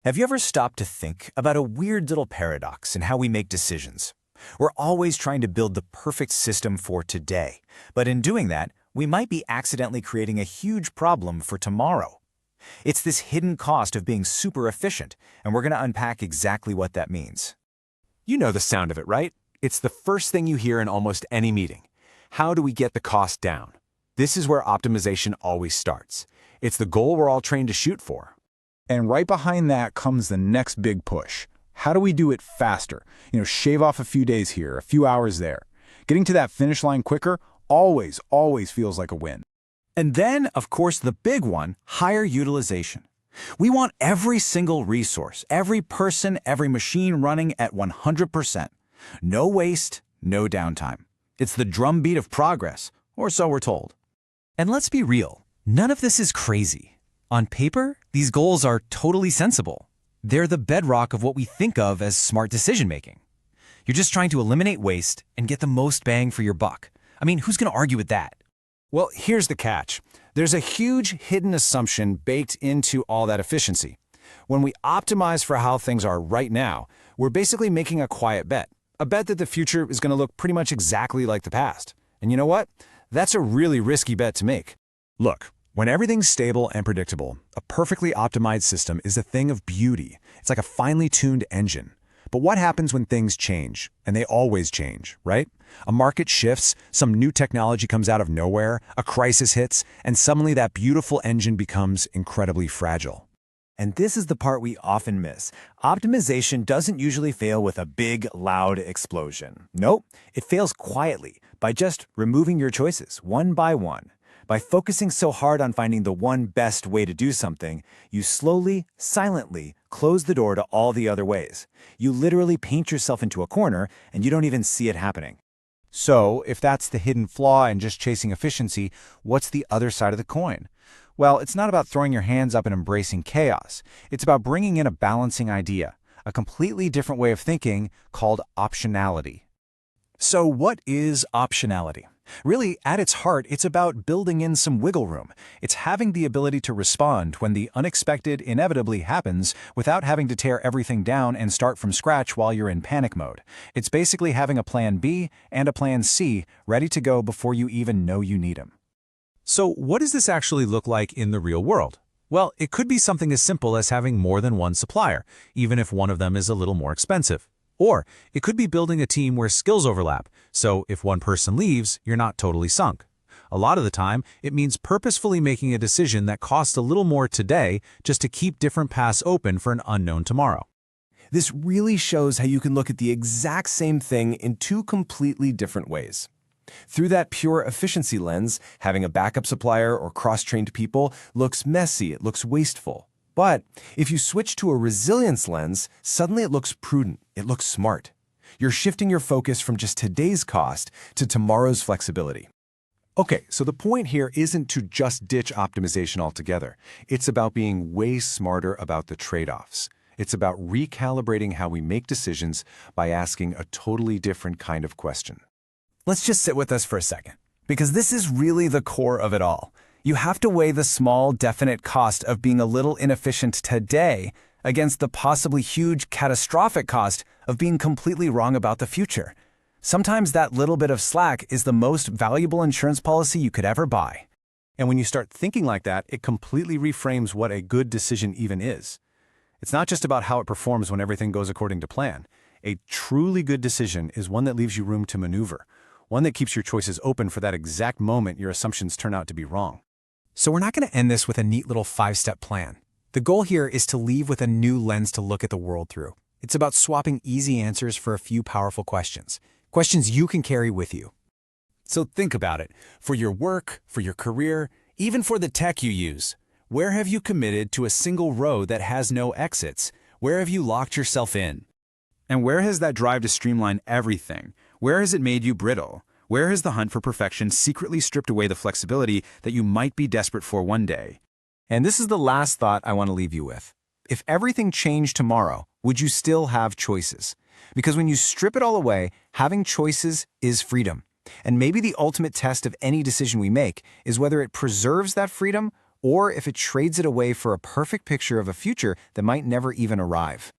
Have you ever stopped to think about a weird little paradox in how we make decisions? We're always trying to build the perfect system for today, but in doing that, we might be accidentally creating a huge problem for tomorrow. It's this hidden cost of being super efficient, and we're going to unpack exactly what that means. You know the sound of it, right? It's the first thing you hear in almost any meeting. How do we get the cost down? This is where optimization always starts. It's the goal we're all trained to shoot for. And right behind that comes the next big push. How do we do it faster? Shave off a few days here, a few hours there. Getting to that finish line quicker always feels like a win. And then, of course, the big one, higher utilization. We want every single resource, every person, every machine running at 100%. No waste, no downtime. It's the drumbeat of progress, or so we're told. And let's be real, none of this is crazy. On paper, these goals are totally sensible. They're the bedrock of what we think of as smart decision-making. You're just trying to eliminate waste and get the most bang for your buck. I mean, who's going to argue with that? Well, here's the catch. There's a huge hidden assumption baked into all that efficiency. When we optimize for how things are right now, we're basically making a quiet bet. A bet that the future is going to look pretty much exactly like the past. And you know what? That's a really risky bet to make. Look, when everything's stable and predictable, a perfectly optimized system is a thing of beauty. It's like a finely tuned engine. But what happens when things change? And they always change, right? A market shifts, some new technology comes out of nowhere, a crisis hits, and suddenly that beautiful engine becomes incredibly fragile. And this is the part we often miss. Optimization doesn't usually fail with a big, loud explosion. Nope, it fails quietly by just removing your choices one by one. By focusing so hard on finding the one best way to do something, you slowly, silently close the door to all the other ways. You literally paint yourself into a corner and you don't even see it happening. So, if that's the hidden flaw in just chasing efficiency, what's the other side of the coin? Well, it's not about throwing your hands up and embracing chaos. It's about bringing in a balancing idea, a completely different way of thinking called optionality. So what is optionality? Really, at its heart, it's about building in some wiggle room. It's having the ability to respond when the unexpected inevitably happens without having to tear everything down and start from scratch while you're in panic mode. It's basically having a plan B and a plan C ready to go before you even know you need them. So what does this actually look like in the real world? Well, it could be something as simple as having more than one supplier, even if one of them is a little more expensive. Or it could be building a team where skills overlap, so if one person leaves, you're not totally sunk. A lot of the time, it means purposefully making a decision that costs a little more today just to keep different paths open for an unknown tomorrow. This really shows how you can look at the exact same thing in two completely different ways. Through that pure efficiency lens, having a backup supplier or cross-trained people looks messy, it looks wasteful. But if you switch to a resilience lens, suddenly it looks prudent, it looks smart. You're shifting your focus from just today's cost to tomorrow's flexibility. Okay, so the point here isn't to just ditch optimization altogether. It's about being way smarter about the trade-offs. It's about recalibrating how we make decisions by asking a totally different kind of question. Let's just sit with us for a second, because this is really the core of it all. You have to weigh the small, definite cost of being a little inefficient today against the possibly huge, catastrophic cost of being completely wrong about the future. Sometimes that little bit of slack is the most valuable insurance policy you could ever buy. And when you start thinking like that, it completely reframes what a good decision even is. It's not just about how it performs when everything goes according to plan. A truly good decision is one that leaves you room to maneuver, one that keeps your choices open for that exact moment your assumptions turn out to be wrong. So we're not going to end this with a neat little 5-step plan. The goal here is to leave with a new lens to look at the world through. It's about swapping easy answers for a few powerful questions. Questions you can carry with you. So think about it. For your work, for your career, even for the tech you use, where have you committed to a single road that has no exits? Where have you locked yourself in? And where has that drive to streamline everything? Where has it made you brittle? Where has the hunt for perfection secretly stripped away the flexibility that you might be desperate for one day? And this is the last thought I want to leave you with. If everything changed tomorrow, would you still have choices? Because when you strip it all away, having choices is freedom. And maybe the ultimate test of any decision we make is whether it preserves that freedom or if it trades it away for a perfect picture of a future that might never even arrive.